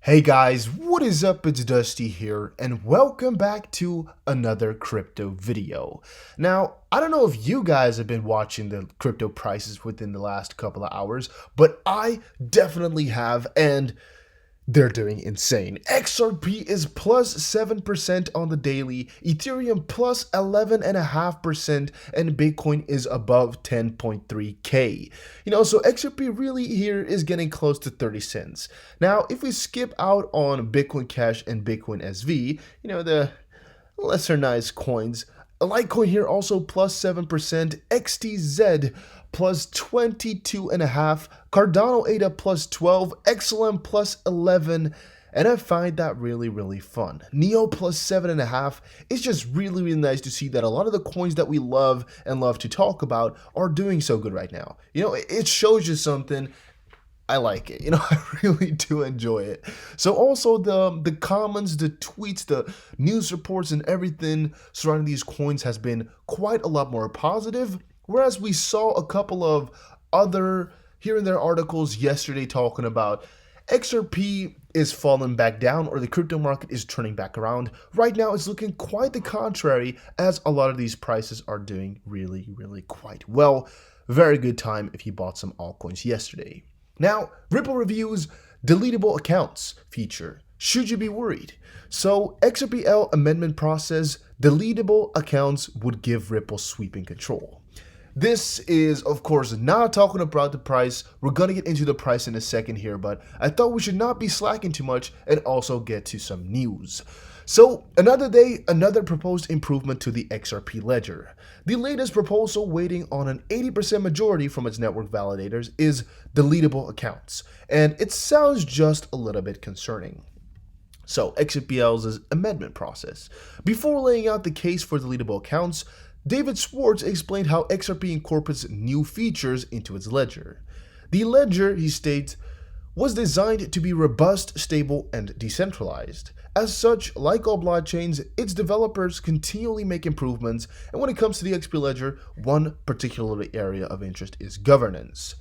Hey guys, what is up? It's Dusty here, and welcome back to another crypto video. Now, I don't know if you guys have been watching the crypto prices within the last couple of hours, but I definitely have, and they're doing insane. XRP is plus 7% on the daily, Ethereum plus 11.5%, and Bitcoin is above 10.3K. So XRP really here is getting close to 30 cents. Now, if we skip out on Bitcoin Cash and Bitcoin SV, the lesser nice coins, Litecoin here also plus 7%, XTZ plus 22.5, Cardano ADA plus 12, XLM plus 11, and I find that really fun. Neo plus 7.5. It's just really nice to see that a lot of the coins that we love and love to talk about are doing so good right now. It shows you something. I like it. I really do enjoy it. So also the comments, the tweets, the news reports, and everything surrounding these coins has been quite a lot more positive. Whereas we saw a couple of other here and there articles yesterday talking about XRP is falling back down or the crypto market is turning back around. Right now it's looking quite the contrary, as a lot of these prices are doing really quite well. Very good time if you bought some altcoins yesterday. Now, Ripple reviews deletable accounts feature. Should you be worried? So, XRPL amendment process, deletable accounts would give Ripple sweeping control. This is, of course, not talking about the price. We're going to get into the price in a second here, but I thought we should not be slacking too much and also get to some news. So, another day, another proposed improvement to the XRP ledger. The latest proposal, waiting on an 80% majority from its network validators, is deletable accounts, and it sounds just a little bit concerning. So, XRPL's amendment process. Before laying out the case for deletable accounts, David Schwartz explained how XRP incorporates new features into its ledger. The ledger, he states, was designed to be robust, stable, and decentralized. As such, like all blockchains, its developers continually make improvements, and when it comes to the XRP ledger, one particular area of interest is governance.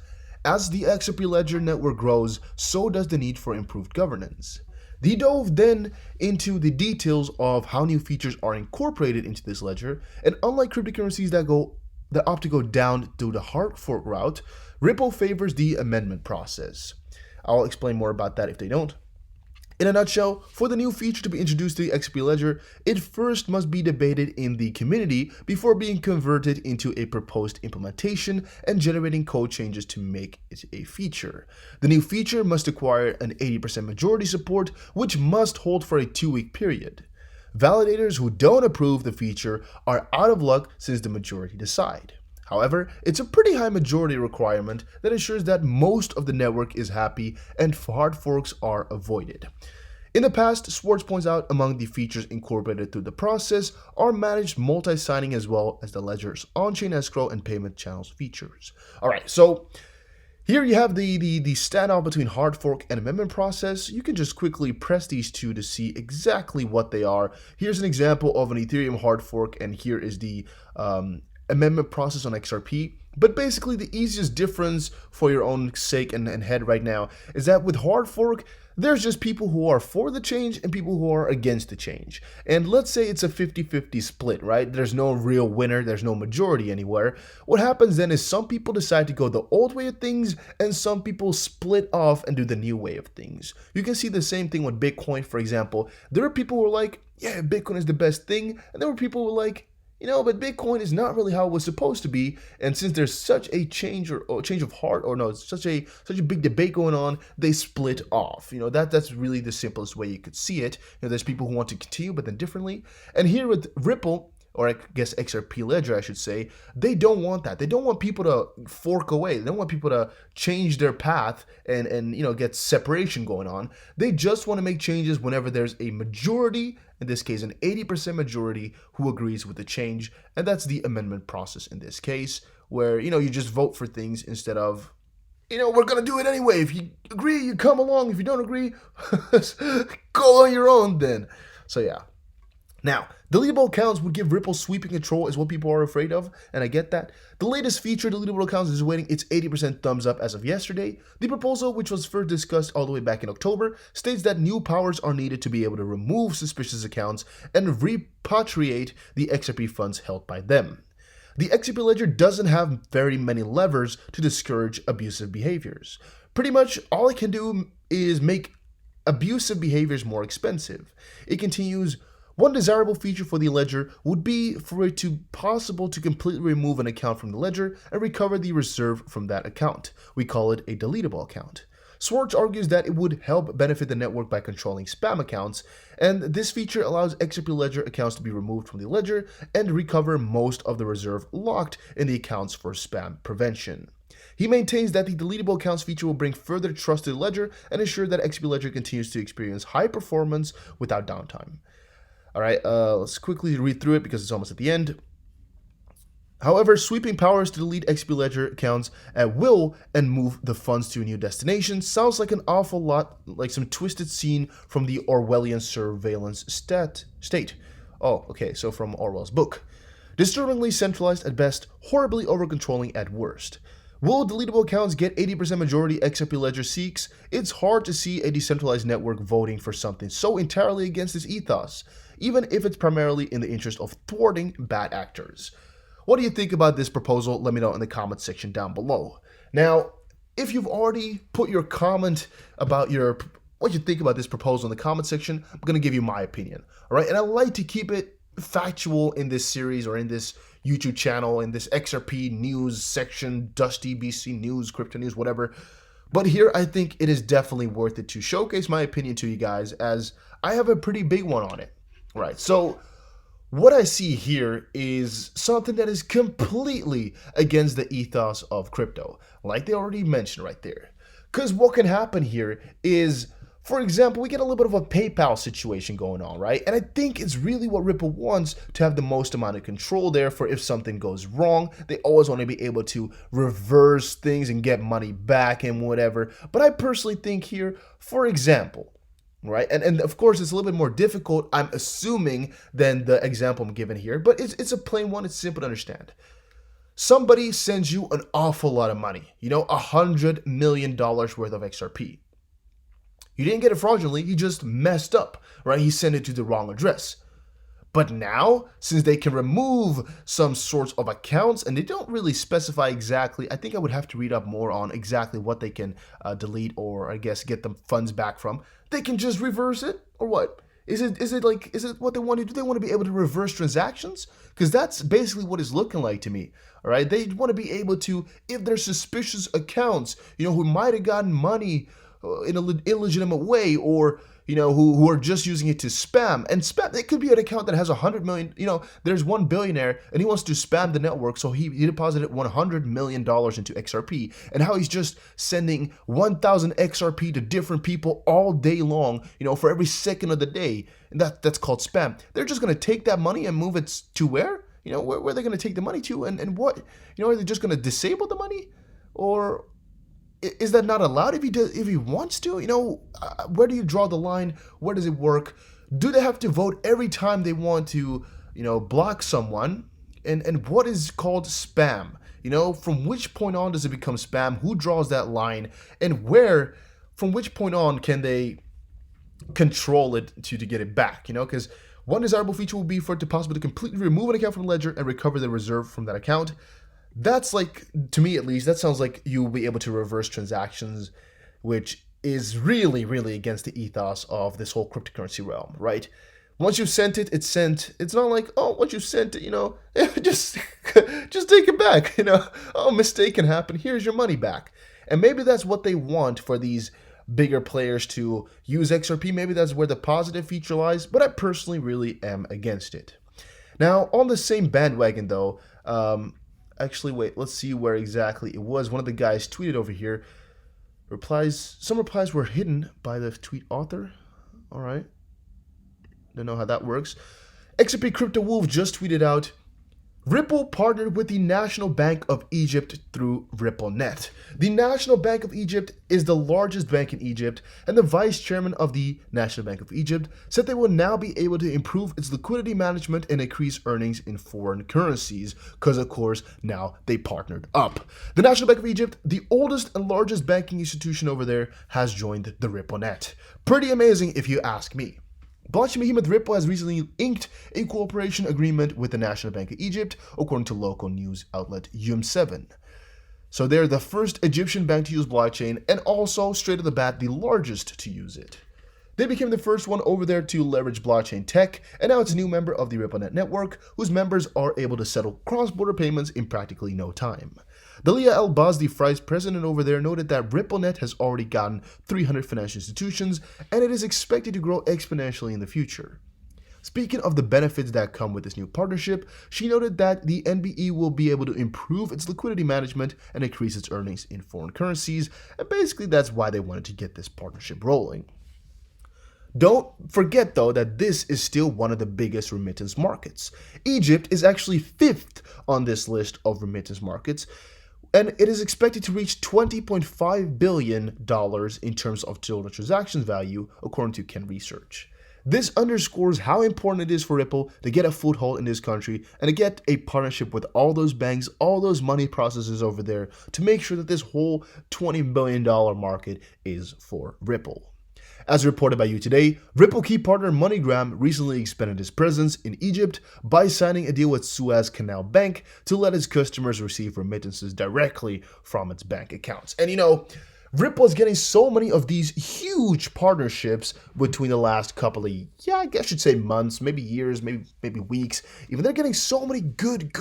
As the XRP ledger network grows, so does the need for improved governance. They dove then into the details of how new features are incorporated into this ledger, and unlike cryptocurrencies that opt to go down through the hard fork route, Ripple favors the amendment process. I'll explain more about that if they don't. In a nutshell, for the new feature to be introduced to the XRP ledger, it first must be debated in the community before being converted into a proposed implementation and generating code changes to make it a feature. The new feature must acquire an 80% majority support, which must hold for a 2-week period. Validators who don't approve the feature are out of luck since the majority decide. However, it's a pretty high majority requirement that ensures that most of the network is happy and hard forks are avoided. In the past, Schwartz points out among the features incorporated through the process are managed multi-signing as well as the ledger's on-chain escrow and payment channels features. Alright, so here you have the standoff between hard fork and amendment process. You can just quickly press these two to see exactly what they are. Here's an example of an Ethereum hard fork, and here is the amendment process on XRP. But basically the easiest difference for your own sake and head right now is that with hard fork, there's just people who are for the change and people who are against the change. And let's say it's a 50-50 split, right? There's no real winner, there's no majority anywhere. What happens then is some people decide to go the old way of things and some people split off and do the new way of things. You can see the same thing with Bitcoin, for example. There are people who are like, yeah, Bitcoin is the best thing. And there were people who are like, but Bitcoin is not really how it was supposed to be, and since there's such a change or change of heart, or no, it's such a big debate going on, they split off. That's really the simplest way you could see it. There's people who want to continue, but then differently. And here with Ripple, or I guess XRP Ledger, I should say, they don't want that. They don't want people to fork away. They don't want people to change their path and get separation going on. They just want to make changes whenever there's a majority, in this case an 80% majority, who agrees with the change, and that's the amendment process in this case, where you just vote for things instead of we're gonna do it anyway. If you agree, you come along. If you don't agree, go on your own then. So yeah. Now, deletable accounts would give Ripple sweeping control is what people are afraid of, and I get that. The latest feature, deletable accounts, is waiting its 80% thumbs up as of yesterday. The proposal, which was first discussed all the way back in October, states that new powers are needed to be able to remove suspicious accounts and repatriate the XRP funds held by them. The XRP ledger doesn't have very many levers to discourage abusive behaviors. Pretty much all it can do is make abusive behaviors more expensive. It continues, one desirable feature for the ledger would be for it to possible to completely remove an account from the ledger and recover the reserve from that account. We call it a deletable account. Swartz argues that it would help benefit the network by controlling spam accounts, and this feature allows XRP ledger accounts to be removed from the ledger and recover most of the reserve locked in the accounts for spam prevention. He maintains that the deletable accounts feature will bring further trust to the ledger and ensure that XRP ledger continues to experience high performance without downtime. Alright, let's quickly read through it because it's almost at the end. However, sweeping powers to delete XRP ledger accounts at will and move the funds to a new destination sounds like an awful lot like some twisted scene from the Orwellian surveillance state. Oh, okay, so from Orwell's book. Disturbingly centralized at best, horribly over-controlling at worst. Will deletable accounts get 80% majority XRP ledger seeks? It's hard to see a decentralized network voting for something so entirely against its ethos, even if it's primarily in the interest of thwarting bad actors. What do you think about this proposal? Let me know in the comment section down below. Now, if you've already put your comment about what you think about this proposal in the comment section, I'm going to give you my opinion. All right, and I like to keep it factual in this series or in this YouTube channel, in this XRP news section, Dusty BC news, crypto news, whatever. But here I think it is definitely worth it to showcase my opinion to you guys, as I have a pretty big one on it. Right, so what I see here is something that is completely against the ethos of crypto, like they already mentioned right there. Because what can happen here is, for example, we get a little bit of a PayPal situation going on, right? And I think it's really what Ripple wants, to have the most amount of control there for if something goes wrong. They always want to be able to reverse things and get money back and whatever. But I personally think here, for example, right, and of course it's a little bit more difficult, I'm assuming, than the example I'm given here, but it's a plain one, it's simple to understand. Somebody sends you an awful lot of money, $100 million worth of XRP. You didn't get it fraudulently, you just messed up, right? He sent it to the wrong address. But now, since they can remove some sorts of accounts, and they don't really specify exactly, I think I would have to read up more on exactly what they can delete, or I guess get the funds back from. They can just reverse it, or what? Is it what they want to do? They want to be able to reverse transactions? Because that's basically what it's looking like to me. All right, they want to be able to, if there's suspicious accounts, who might have gotten money in an illegitimate way, or who are just using it to spam. And spam, it could be an account that has 100 million, there's one billionaire and he wants to spam the network, so he deposited $100 million into XRP, and how he's just sending 1,000 XRP to different people all day long, for every second of the day. And that's called spam. They're just going to take that money and move it to where? Where are they going to take the money to? And what? Are they just going to disable the money? Or is that not allowed if he wants to? Where do you draw the line? Where does it work? Do they have to vote every time they want to, block someone? And what is called spam? From which point on does it become spam? Who draws that line? And from which point on can they control it to get it back? Because one desirable feature will be for it to possibly completely remove an account from the ledger and recover the reserve from that account. That's like, to me at least, that sounds like you'll be able to reverse transactions, which is really, really against the ethos of this whole cryptocurrency realm, right? Once you've sent it, it's sent. It's not like, oh, once you've sent it, just take it back, oh, mistake can happen, here's your money back. And maybe that's what they want for these bigger players to use XRP. Maybe that's where the positive feature lies, but I personally really am against it. Now, on the same bandwagon though, actually, wait, let's see where exactly it was. One of the guys tweeted over here. Some replies were hidden by the tweet author. All right. Don't know how that works. XRP Crypto Wolf just tweeted out, Ripple partnered with the National Bank of Egypt through RippleNet. The National Bank of Egypt is the largest bank in Egypt, and the vice chairman of the National Bank of Egypt said they will now be able to improve its liquidity management and increase earnings in foreign currencies, because of course now they partnered up. The National Bank of Egypt, the oldest and largest banking institution over there, has joined the RippleNet. Pretty amazing if you ask me. Blockchain behemoth Ripple has recently inked a cooperation agreement with the National Bank of Egypt, according to local news outlet YUM7. So they're the first Egyptian bank to use blockchain, and also, straight off the bat, the largest to use it. They became the first one over there to leverage blockchain tech, and now it's a new member of the RippleNet network, whose members are able to settle cross-border payments in practically no time. Dalia El-Baz, the vice president over there, noted that RippleNet has already gotten 300 financial institutions, and it is expected to grow exponentially in the future. Speaking of the benefits that come with this new partnership, she noted that the NBE will be able to improve its liquidity management and increase its earnings in foreign currencies, and basically that's why they wanted to get this partnership rolling. Don't forget, though, that this is still one of the biggest remittance markets. Egypt is actually 5th on this list of remittance markets, and it is expected to reach $20.5 billion in terms of total transaction value, according to Ken Research. This underscores how important it is for Ripple to get a foothold in this country and to get a partnership with all those banks, all those money processors over there, to make sure that this whole $20 billion market is for Ripple. As reported by You Today, Ripple key partner MoneyGram recently expanded its presence in Egypt by signing a deal with Suez Canal Bank to let its customers receive remittances directly from its bank accounts. And Ripple is getting so many of these huge partnerships between the last couple of, I guess you'd say months, maybe years, maybe weeks. Even they're getting so many good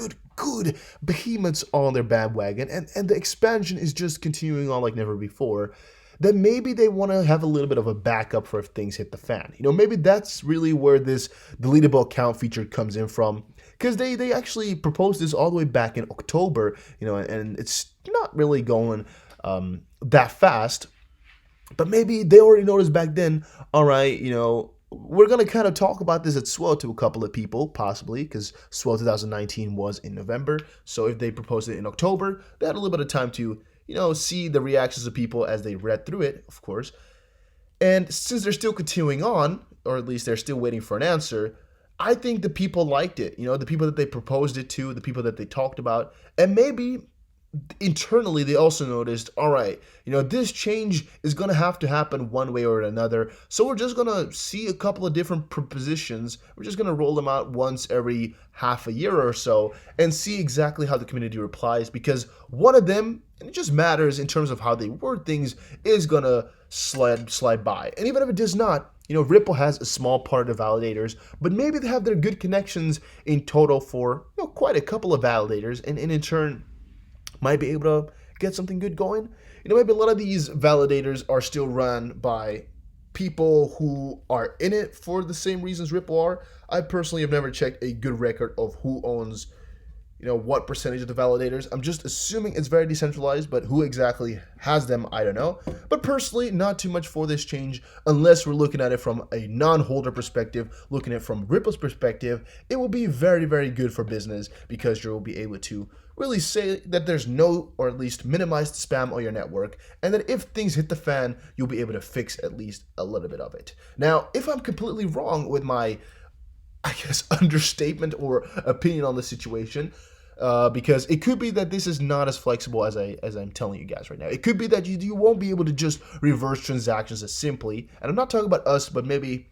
behemoths on their bandwagon, and the expansion is just continuing on like never before. Then maybe they want to have a little bit of a backup for if things hit the fan. Maybe that's really where this deletable account feature comes in from, because they actually proposed this all the way back in October, and it's not really going that fast. But maybe they already noticed back then, all right, we're going to kind of talk about this at Swell to a couple of people, possibly, because Swell 2019 was in November. So if they proposed it in October, they had a little bit of time to see the reactions of people as they read through it, of course. And since they're still continuing on, or at least they're still waiting for an answer, I think the people liked it. The people that they proposed it to, the people that they talked about, and maybe internally they also noticed, all right, this change is going to have to happen one way or another. So we're just going to see a couple of different propositions. We're just going to roll them out once every half a year or so and see exactly how the community replies, because one of them, and it just matters in terms of how they word things, is going to slide by. And even if it does not, Ripple has a small part of validators, but maybe they have their good connections in total for quite a couple of validators, and in turn might be able to get something good going. Maybe a lot of these validators are still run by people who are in it for the same reasons Ripple are. I personally have never checked a good record of who owns what percentage of the validators. I'm just assuming it's very decentralized, but who exactly has them, I don't know. But personally, not too much for this change, unless we're looking at it from a non-holder perspective. Looking at it from Ripple's perspective, it will be very, very good for business, because you'll be able to really say that there's no, or at least minimize the spam on your network, and that if things hit the fan, you'll be able to fix at least a little bit of it. Now, if I'm completely wrong with my, understatement or opinion on the situation, because it could be that this is not as flexible as I'm telling you guys right now. It could be that you won't be able to just reverse transactions as simply, and I'm not talking about us, but maybe,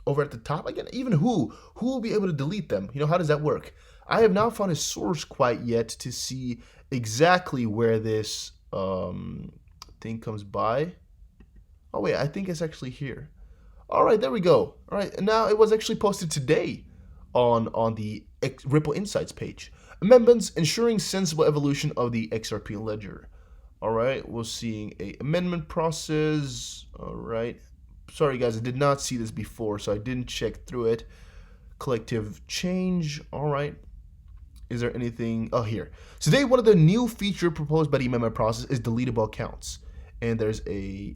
over at the top, again, even who will be able to delete them? How does that work? I have not found a source quite yet to see exactly where this thing comes by. Oh wait, I think it's actually here. All right, there we go. All right, and now it was actually posted today on the Ripple Insights page. Amendments ensuring sensible evolution of the XRP ledger. All right, we're seeing a amendment process. All right. Sorry guys, I did not see this before, so I didn't check through it. Collective change. All right. Is there anything? Oh, here. Today, one of the new feature proposed by the amendment process is deletable accounts. And there's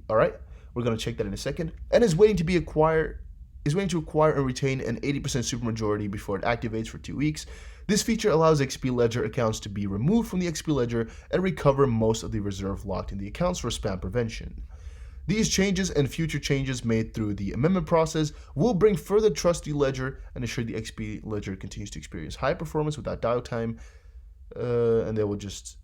all right, we're going to check that in a second. And is waiting to acquire and retain an 80% supermajority before it activates for 2 weeks. This feature allows XRP Ledger accounts to be removed from the XRP Ledger and recover most of the reserve locked in the accounts for spam prevention. These changes and future changes made through the amendment process will bring further trust to the ledger and ensure the XRP Ledger continues to experience high performance without downtime. And they will just...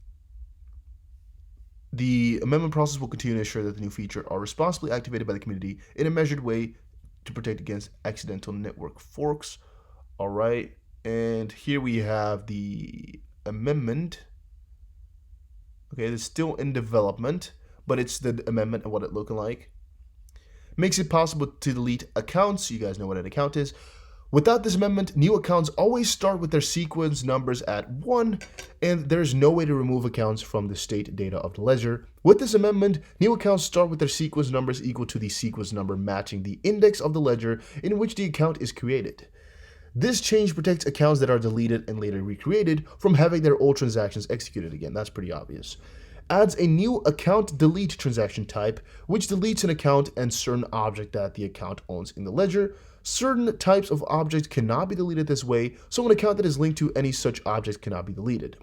The amendment process will continue to ensure that the new features are responsibly activated by the community in a measured way to protect against accidental network forks. All right, and here we have the amendment. Okay, it's still in development, but it's the amendment and what it looking like. Makes it possible to delete accounts. You guys know what an account is. Without this amendment, new accounts always start with their sequence numbers at 1, and there's no way to remove accounts from the state data of the ledger. With this amendment, new accounts start with their sequence numbers equal to the sequence number matching the index of the ledger in which the account is created. This change protects accounts that are deleted and later recreated from having their old transactions executed again. That's pretty obvious. Adds a new account delete transaction type, which deletes an account and certain object that the account owns in the ledger. Certain types of objects cannot be deleted this way, so an account that is linked to any such object cannot be deleted.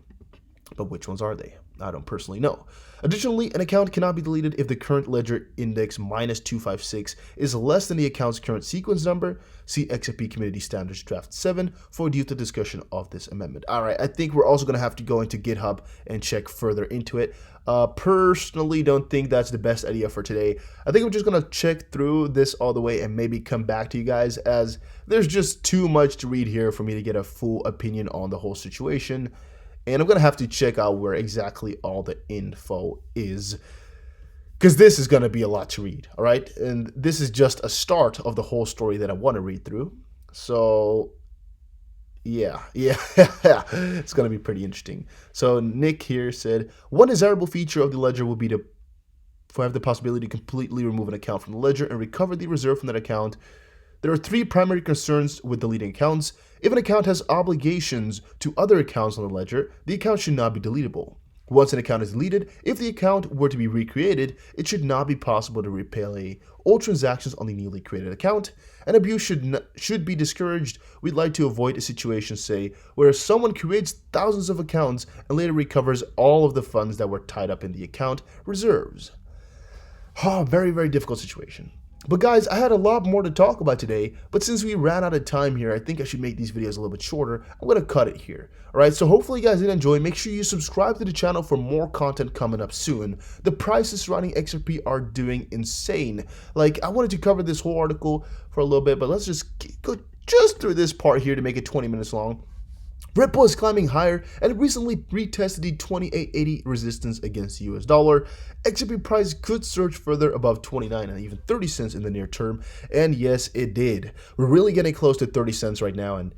But which ones are they? I don't personally know. Additionally, an account cannot be deleted if the current ledger index -256 is less than the account's current sequence number. See XRP Community Standards Draft 7 for a detailed discussion of this amendment. Alright, I think we're also going to have to go into GitHub and check further into it. Personally, don't think that's the best idea for today. I think I'm just going to check through this all the way and maybe come back to you guys, as there's just too much to read here for me to get a full opinion on the whole situation. And I'm going to have to check out where exactly all the info is, because this is going to be a lot to read, all right? And this is just a start of the whole story that I want to read through. So, yeah, it's going to be pretty interesting. So Nick here said, one desirable feature of the ledger will be to have the possibility to completely remove an account from the ledger and recover the reserve from that account. There are 3 primary concerns with deleting accounts. If an account has obligations to other accounts on the ledger, the account should not be deletable. Once an account is deleted, if the account were to be recreated, it should not be possible to replay all transactions on the newly created account, and abuse should be discouraged. We'd like to avoid a situation, say, where someone creates thousands of accounts and later recovers all of the funds that were tied up in the account reserves. Very, very difficult situation. But guys, I had a lot more to talk about today, but since we ran out of time here, I think I should make these videos a little bit shorter. I'm going to cut it here. Alright, so hopefully you guys did enjoy. Make sure you subscribe to the channel for more content coming up soon. The prices surrounding XRP are doing insane. Like, I wanted to cover this whole article for a little bit, but let's just go just through this part here to make it 20 minutes long. Ripple is climbing higher and recently retested the 2880 resistance against the US dollar. XRP price could surge further above 29 and even 30 cents in the near term, and yes, it did. We're really getting close to 30 cents right now, and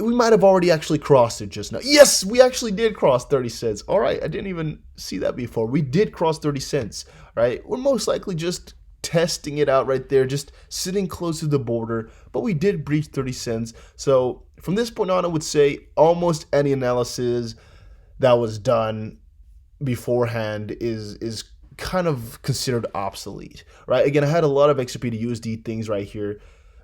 we might have already actually crossed it just now. Yes, we actually did cross 30 cents. All right, I didn't even see that before. We did cross 30 cents, right? We're most likely just testing it out right there, just sitting close to the border, but we did breach 30 cents. So from this point on, I would say almost any analysis that was done beforehand is kind of considered obsolete, right? Again, I had a lot of XRP to USD things right here,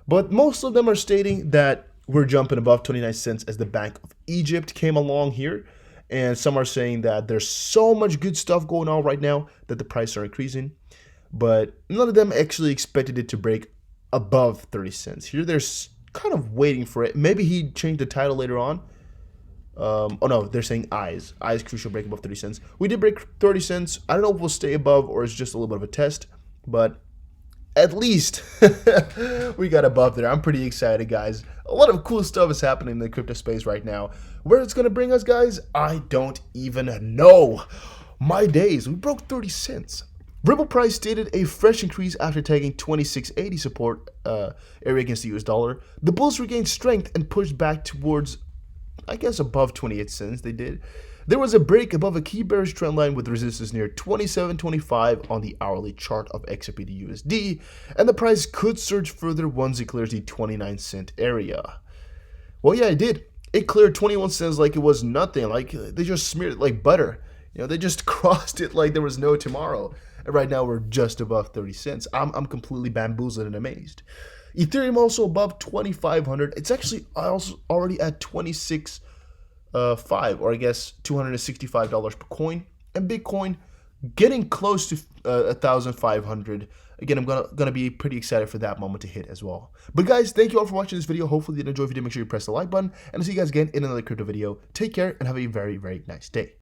but most of them are stating that we're jumping above 29 cents as the Bank of Egypt came along here, and some are saying that there's so much good stuff going on right now that the prices are increasing. But none of them actually expected it to break above 30 cents. Here they're kind of waiting for it. Maybe he changed the title later on. Oh no, they're saying eyes crucial break above 30 cents. We did break 30 cents. I don't know if we'll stay above or it's just a little bit of a test, but at least we got above there. I'm pretty excited, guys. A lot of cool stuff is happening in the crypto space right now. Where it's going to bring us, guys, I don't even know. My days, we broke 30 cents. Ripple price stated a fresh increase after tagging 2680 support area against the US dollar. The bulls regained strength and pushed back towards, I guess, above 28 cents. They did. There was a break above a key bearish trend line with resistance near 27.25 on the hourly chart of XRP to USD, and the price could surge further once it clears the 29 cent area. Well, yeah, it did. It cleared 21 cents like it was nothing. Like they just smeared it like butter. You know, they just crossed it like there was no tomorrow. And right now we're just above 30 cents. I'm completely bamboozled and amazed. Ethereum also above 2,500. It's actually also already at 26.5, or I guess $265 per coin. And Bitcoin getting close to 1,500. Again, I'm gonna be pretty excited for that moment to hit as well. But guys, thank you all for watching this video. Hopefully you did enjoy. If you did, make sure you press the like button. And I'll see you guys again in another crypto video. Take care and have a very, very nice day.